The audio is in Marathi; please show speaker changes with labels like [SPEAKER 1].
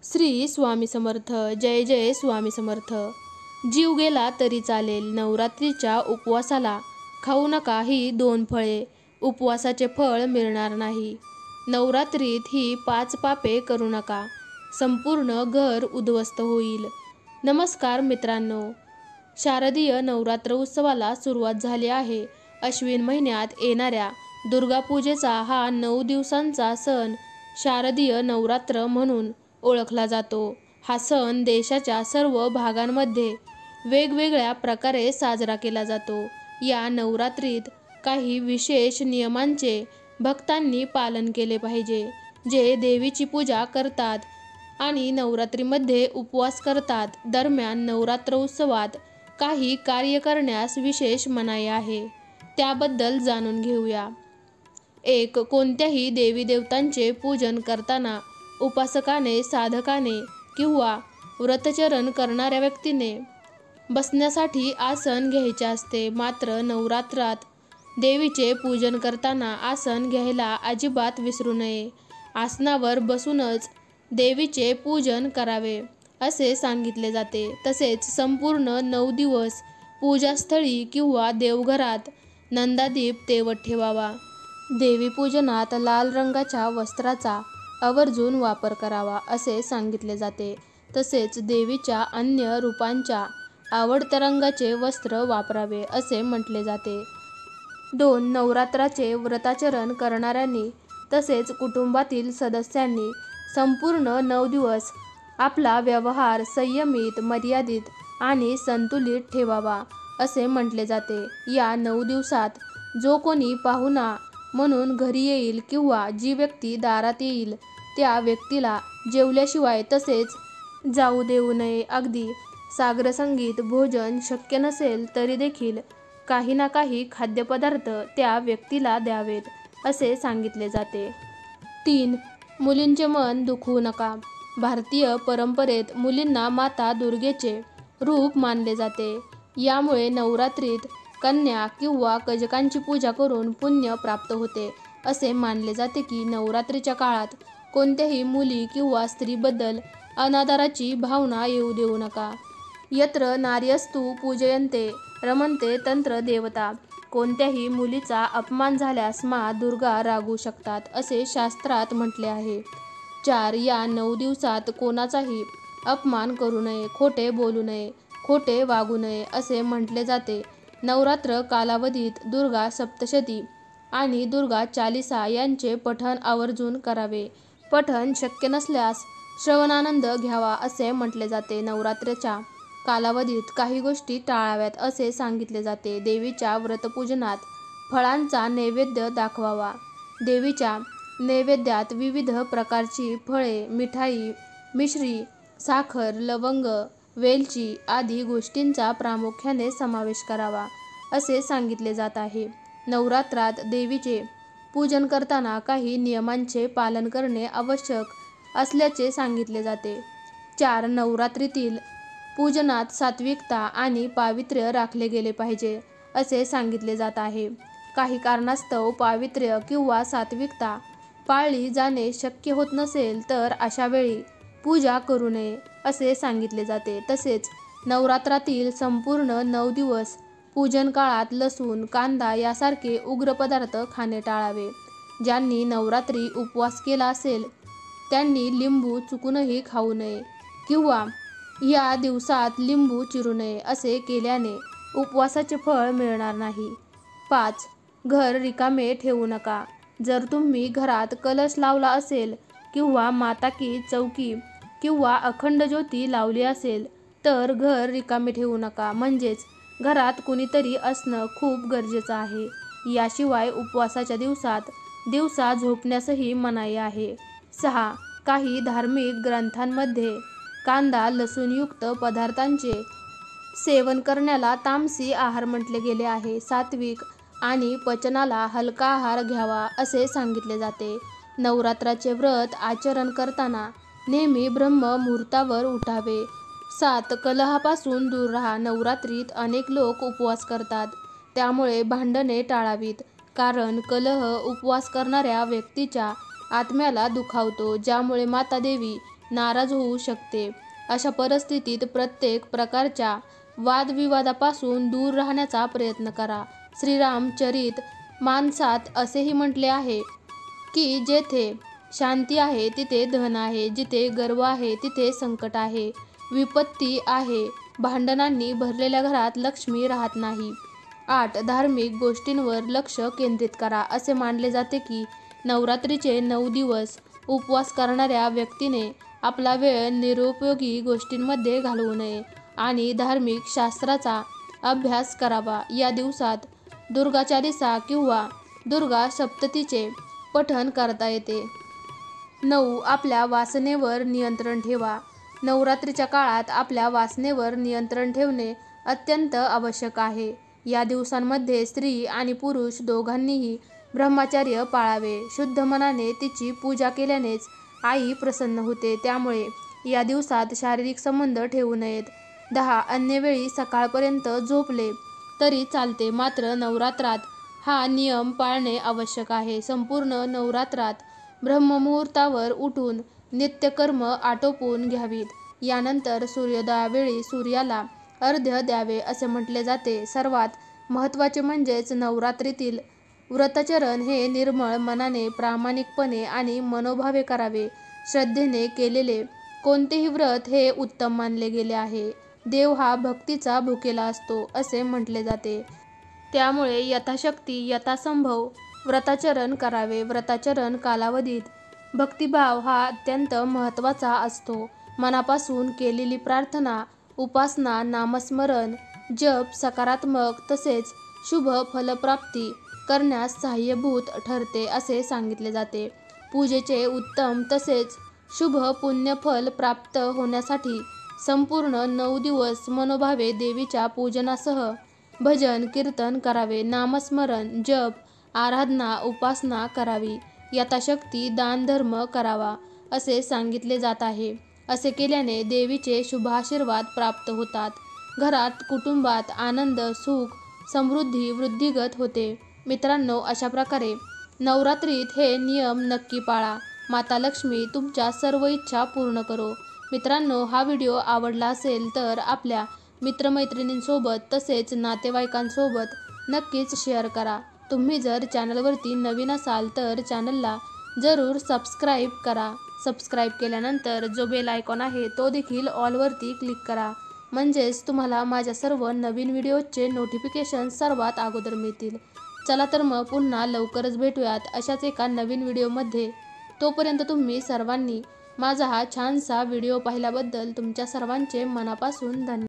[SPEAKER 1] श्री स्वामी समर्थ. जय जय स्वामी समर्थ. जीव गेला तरी चालेल, नवरात्रीच्या उपवासाला खाऊ नका ही 2 फळे, उपवासाचे फळ मिळणार नाही. नवरात्रीत ही 5 पापे करू नका, संपूर्ण घर उद्ध्वस्त होईल. नमस्कार मित्रांनो, शारदीय नवरात्र उत्सवाला सुरुवात झाली आहे. अश्विन महिन्यात येणाऱ्या दुर्गापूजेचा हा 9 दिवसांचा सण शारदीय नवरात्र म्हणून ओळखला जातो. हा सण देशाच्या सर्व भागांमध्ये वेगवेगळ्या प्रकारे साजरा केला जातो. या नवरात्रीत काही विशेष नियमांचे भक्तांनी पालन केले पाहिजे. जे देवीची पूजा करतात आणि नवरात्रीमध्ये उपवास करतात, दरम्यान नवरात्र उत्सवात काही कार्य करण्यास विशेष मनाई आहे, त्याबद्दल जाणून घेऊया. 1. कोणत्याही देवी देवतांचे पूजन करताना उपासकाने, साधकाने किंवा व्रतचरण करणाऱ्या व्यक्तीने बसण्यासाठी आसन घ्यायचे असते. मात्र नवरात्रात देवीचे पूजन करताना आसन घ्यायला अजिबात विसरू नये. आसनावर बसूनच देवीचे पूजन करावे असे सांगितले जाते. तसेच संपूर्ण 9 दिवस पूजास्थळी किंवा देवघरात नंदादीप तेवत ठेवावा. देवी पूजनात लाल रंगाच्या वस्त्राचा आवर्जून वापर करावा असे सांगितले जाते. तसेच देवीच्या अन्य रूपांच्या आवडत्या रंगाचे वस्त्र वापरावे असे म्हटले जाते. 2. नवरात्राचे व्रताचरण करणाऱ्यांनी तसेच कुटुंबातील सदस्यांनी संपूर्ण 9 दिवस आपला व्यवहार संयमित, मर्यादित आणि संतुलित ठेवावा असे म्हटले जाते. या 9 दिवसात जो कोणी पाहुणा म्हणून घरी येईल किंवा जी व्यक्ती दारात येईल त्या व्यक्तीला जेवल्याशिवाय तसेच जाऊ देऊ नये. अगदी साग्रसंगीत भोजन शक्य नसेल तरी देखील काही ना काही खाद्यपदार्थ त्या व्यक्तीला द्यावेत असे सांगितले जाते. 3. मुलींचे मन दुखवू नका. भारतीय परंपरेत मुलींना माता दुर्गेचे रूप मानले जाते. यामुळे नवरात्रीत कन्या किंवा कजकांची पूजा करून पुण्य प्राप्त होते. असे मानले जाते की नवरात्रीच्या काळात कोणत्याही मुली किंवा स्त्रीबद्दल अनादराची भावना येऊ देऊ नका. यत्र नार्यस्तु पूजयन्ते रमन्ते तंत्र देवता. कोणत्याही मुलीचा अपमान झाल्यास मा दुर्गा रागवू शकतात असे शास्त्रात म्हटले आहे. 4. या 9 दिवसात कोणाचाही अपमान करू नये, खोटे बोलू नये, खोटे वागू नये असे म्हटले जाते. नवरात्र कालावधीत दुर्गा सप्तशती आणि दुर्गा चालीसा यांचे पठण आवर्जून करावे. पठण शक्य नसल्यास श्रवणानंद घ्यावा असे म्हटले जाते. नवरात्राच्या कालावधीत काही गोष्टी टाळाव्यात असे सांगितले जाते. देवीच्या व्रतपूजनात फळांचा नैवेद्य दाखवावा. देवीच्या नैवेद्यात विविध प्रकारची फळे, मिठाई, मिश्री, साखर, लवंग, वेलची आदी गोष्टींचा प्रामुख्याने समावेश करावा असे सांगितले जात आहे. नवरात्रात देवीचे पूजन करताना काही नियमांचे पालन करणे आवश्यक असल्याचे सांगितले जाते. 4. नवरात्रीतील पूजनात सात्विकता आणि पावित्र्य राखले गेले पाहिजे असे सांगितले जात आहे. काही कारणास्तव पावित्र्य किंवा सात्विकता पाळली जाणे शक्य होत नसेल तर अशा वेळी पूजा करू नये असे सांगितले जाते. तसेच नवरात्रातील संपूर्ण 9 दिवस पूजन काळात लसूण, कांदा यासारखे उग्र पदार्थ खाणे टाळावे. ज्यांनी नवरात्री उपवास केला असेल त्यांनी लिंबू चुकूनही खाऊ नये किंवा या दिवसात लिंबू चिरू नये. असे केल्याने उपवासाचे फळ मिळणार नाही. 5. घर रिकामे ठेवू नका. जर तुम्ही घरात कलश लावला असेल किंवा माता की चौकी किंवा अखंड ज्योती लावली असेल तर घर रिकामे ठेवू नका. म्हणजेच घरात कुणीतरी असणं खूप गरजेचं आहे. याशिवाय उपवासाच्या दिवसात दिवसा झोपण्यासही मनाई आहे. 6. काही धार्मिक ग्रंथांमध्ये कांदा लसूणयुक्त पदार्थांचे सेवन करण्याला तामसी आहार म्हटले गेले आहे. सात्विक आणि पचनाला हलका आहार घ्यावा असे सांगितले जाते. नवरात्राचे व्रत आचरण करताना नेहमी ब्रह्म मुहूर्तावर उठावे. 7. कलहापासून दूर राहा. नवरात्रीत अनेक लोक उपवास करतात, त्यामुळे भांडणे टाळावीत. कारण कलह उपवास करणाऱ्या व्यक्तीच्या आत्म्याला दुखावतो, ज्यामुळे माता देवी नाराज होऊ शकते. अशा परिस्थितीत प्रत्येक प्रकारच्या वादविवादापासून दूर राहण्याचा प्रयत्न करा. श्रीरामचरित मानसात असेही म्हटले आहे की जेथे शांती आहे तिथे धन आहे, जिथे गर्व आहे तिथे संकट आहे, विपत्ती आहे, भांडणांनी भरलेल्या घरात लक्ष्मी राहत नाही. 8. धार्मिक गोष्टींवर लक्ष केंद्रित करा. असे मानले जाते की नवरात्रीचे 9 दिवस उपवास करणाऱ्या व्यक्तीने आपला वेळ निरुपयोगी गोष्टींमध्ये घालवू नये आणि धार्मिक शास्त्राचा अभ्यास करावा. या दिवसात दुर्गा चालीसा किंवा दुर्गा सप्ततीचे पठण करता येते. 9. आपल्या वासनेवर नियंत्रण ठेवा. नवरात्रीच्या काळात आपल्या वासनेवर नियंत्रण ठेवणे अत्यंत आवश्यक आहे. या दिवसांमध्ये स्त्री आणि पुरुष दोघांनीही ब्रह्मचर्य पाळावे. शुद्ध मनाने तिची पूजा केल्यानेच आई प्रसन्न होते. त्यामुळे या दिवसात शारीरिक संबंध ठेवू नयेत. 10. अन्य वेळी सकाळपर्यंत झोपले तरी चालते, मात्र नवरात्रात हा नियम पाळणे आवश्यक आहे. संपूर्ण नवरात्रात ब्रह्ममुहूर्तावर उठून नित्यकर्म आटोपून घ्यावीत. यानंतर सूर्योदयावेळी सूर्याला अर्घ्य द्यावे असे म्हटले जाते. सर्वात महत्त्वाचे म्हणजेच नवरात्रीतील व्रताचरण हे निर्मळ मनाने, प्रामाणिकपणे आणि मनोभावे करावे. श्रद्धेने केलेले कोणतेही व्रत हे उत्तम मानले गेले आहे. देव हा भक्तीचा भुकेला असतो असे म्हटले जाते. त्यामुळे यथाशक्ती यथासंभव व्रताचरण करावे. व्रताचरण कालावधीत भक्तिभाव हा अत्यंत महत्त्वाचा असतो. मनापासून केलेली प्रार्थना, उपासना, नामस्मरण, जप सकारात्मक तसेच शुभ फलप्राप्ती करण्यास सहाय्यभूत ठरते असे सांगितले जाते. पूजेचे उत्तम तसेच शुभ पुण्यफल प्राप्त होण्यासाठी संपूर्ण 9 दिवस मनोभावे देवीच्या पूजनासह भजन कीर्तन करावे. नामस्मरण, जप, आराधना, उपासना करावी. यथाशक्ती दानधर्म करावा असे सांगितले जात आहे. असे केल्याने देवीचे शुभाशीर्वाद प्राप्त होतात. घरात, कुटुंबात आनंद, सुख, समृद्धी वृद्धिंगत होते. मित्रांनो, अशा प्रकारे नवरात्रीत हे नियम नक्की पाळा. माता लक्ष्मी तुमच्या सर्व इच्छा पूर्ण करो. मित्रांनो, हा व्हिडिओ आवडला असेल तर आपल्या मित्रमैत्रिणींसोबत तसेच नातेवाईकांसोबत नक्कीच शेअर करा. तुम्ही जर चॅनलवरती नवीन असाल तर चॅनलला जरूर सबस्क्राईब करा. सबस्क्राईब केल्यानंतर जो बेल आयकॉन आहे तो देखील ऑलवरती क्लिक करा. म्हणजेच तुम्हाला माझ्या सर्व नवीन व्हिडिओजचे नोटिफिकेशन सर्वात अगोदर मिळतील. चला तर मग पुन्हा लवकरच भेटूयात अशाच एका नवीन व्हिडिओमध्ये. तोपर्यंत तुम्ही सर्वांनी माझा हा छानसा व्हिडिओ पाहिल्याबद्दल तुमच्या सर्वांचे मनापासून धन्यवाद.